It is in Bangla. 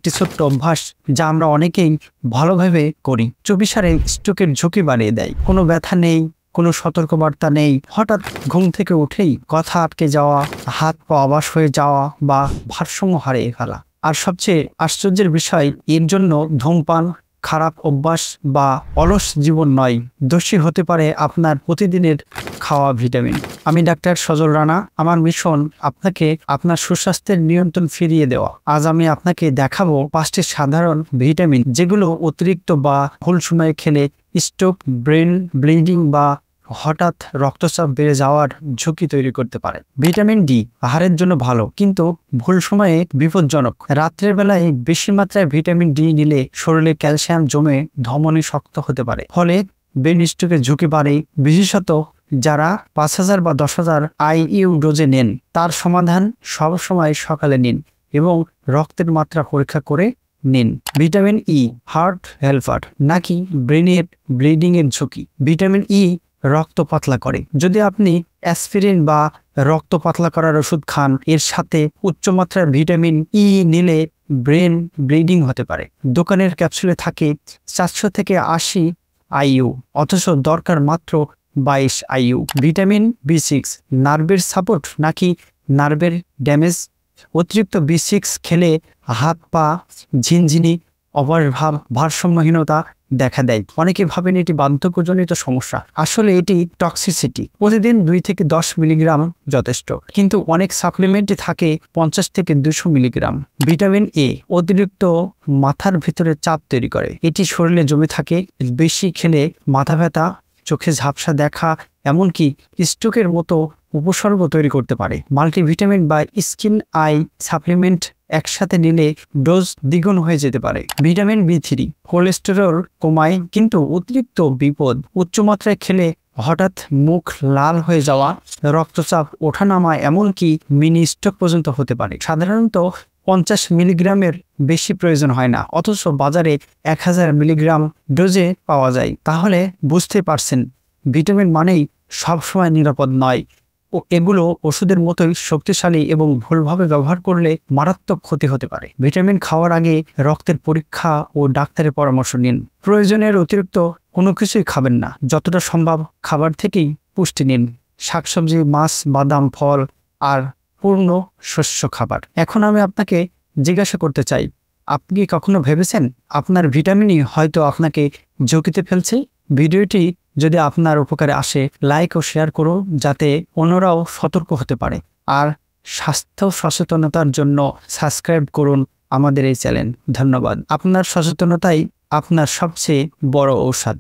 একটি ছোট্ট অভ্যাস যা আমরা অনেকেই ভালোভাবে করি। চুপিসারে স্ট্রোকের ঝুঁকি বাড়িয়ে দেয়। কোনো ব্যথা নেই, কোনো সতর্কবার্তা নেই, হঠাৎ ঘুম থেকে উঠেই কথা আটকে যাওয়া, হাত পা অবশ হয়ে যাওয়া বা ভারসাম্য হারিয়ে ফেলা। আর সবচেয়ে আশ্চর্যের বিষয়, এর জন্য ধূমপান, খারাপ অভ্যাস বা অলস জীবন নয়, দোষী হতে পারে আপনার প্রতিদিনের খাওয়া ভিটামিন। আমি ডাক্তার সজল রানা। আমার মিশন আপনাকে আপনার সুস্বাস্থ্যের নিয়ন্ত্রণ ফিরিয়ে দেওয়া। আজ আমি আপনাকে দেখাবো 5টি সাধারণ ভিটামিন যেগুলো অতিরিক্ত বা ভুল সময়ে খেলে স্ট্রোক, ব্রেন ব্লিডিং বা হঠাৎ রক্তচাপ বেড়ে যাওয়ার ঝুঁকি তৈরি করতে পারে। ভিটামিন ডি আহারের জন্য ভালো, কিন্তু ভুল সময়ে বিপজ্জনক। রাত্রের বেলায় বেশি মাত্রায় ভিটামিন ডি নিলে শরীরে ক্যালসিয়াম জমে ধমনী শক্ত হতে পারে, ফলে ব্রেন স্ট্রোকের ঝুঁকি বাড়ে। বিশেষত যারা 5000 বা 10,000 IU ডোজে নেন, তার সমাধান সবসময় সকালে নিন এবং রক্তের মাত্রা পরীক্ষা করে নিন। ভিটামিন ই হার্ট হেল্পার নাকি ব্রেনের ব্লিডিং এর ঝুঁকি। ভিটামিন ই রক্ত পাতলা করে। যদি আপনি অ্যাসপিরিন বা রক্ত পাতলা করার ওষুধ খান, এর সাথে উচ্চমাত্রার ভিটামিন ই নিলে ব্রেন ব্লিডিং হতে পারে। দোকানের ক্যাপসুলে থাকে 400 থেকে 80 IU, অথচ দরকার মাত্র 22 IU। ভিটামিন B6 নার্ভের সাপোর্ট নাকি নার্ভের ড্যামেজ। অতিরিক্ত B6 খেলে হাত পা ঝিনঝিনি, অবসভাব, ভারসাম্যহীনতা দেখা দেয়। অনেকে ভাবেন এটি বার্ধক্যজনিত সমস্যা, আসলে এটি টক্সিসিটি। প্রতিদিন 2 থেকে 10 মিলিগ্রাম যথেষ্ট, কিন্তু অনেক সাপ্লিমেন্টে থাকে 50 থেকে 200 মিলিগ্রাম। ভিটামিন এ অতিরিক্ত মাথার ভিতরে চাপ তৈরি করে। এটি শরীরে জমে থাকে। বেশি খেলে মাথা ব্যথা, চোখে ঝাপসা দেখা, এমনকি স্ট্রোকের মতো উপসর্গ তৈরি করতে পারে। মাল্টিভিটামিন বা স্কিন আই সাপ্লিমেন্ট একসাথে নিলে ডোজ দ্বিগুণ হয়ে যেতে পারে। ভিটামিন B3 কোলেস্টেরল কমায়, কিন্তু অতিরিক্ত বিপদ। উচ্চমাত্রায় খেলে হঠাৎ মুখ লাল হয়ে যাওয়া, রক্তচাপ ওঠানামা, এমনকি মিনি স্ট্রোক পর্যন্ত হতে পারে। সাধারণত 50 মিলিগ্রামের বেশি প্রয়োজন হয় না, অথচ বাজারে 1000 মিলিগ্রাম ডোজে পাওয়া যায়। তাহলে বুঝতে পারছেন, ভিটামিন মানেই সবসময় নিরাপদ নয়। এগুলো ওষুধের মতোই শক্তিশালী এবং ভুলভাবে ব্যবহার করলে মারাত্মক ক্ষতি হতে পারে। ভিটামিন খাওয়ার আগে রক্তের পরীক্ষা ও ডাক্তারের পরামর্শ নিন। প্রয়োজনের অতিরিক্ত কোনো কিছুই খাবেন না। যতটা সম্ভব খাবার থেকেই পুষ্টি নিন। শাকসবজি, মাছ, বাদাম, ফল আর পূর্ণ শস্য খাবার। এখন আমি আপনাকে জিজ্ঞাসা করতে চাই, আপনি কি কখনো ভেবেছেন আপনার ভিটামিনই হয়তো আপনাকে ঝুঁকিতে ফেলছে? ভিডিওটি যদি আপনার উপকারে আসে, লাইক ও শেয়ার করুন, যাতে অন্যরাও সতর্ক হতে পারে। আর স্বাস্থ্য সচেতনতার জন্য সাবস্ক্রাইব করুন আমাদের এই চ্যানেল। ধন্যবাদ। আপনার সচেতনতাই আপনার সবচেয়ে বড় ঔষধ।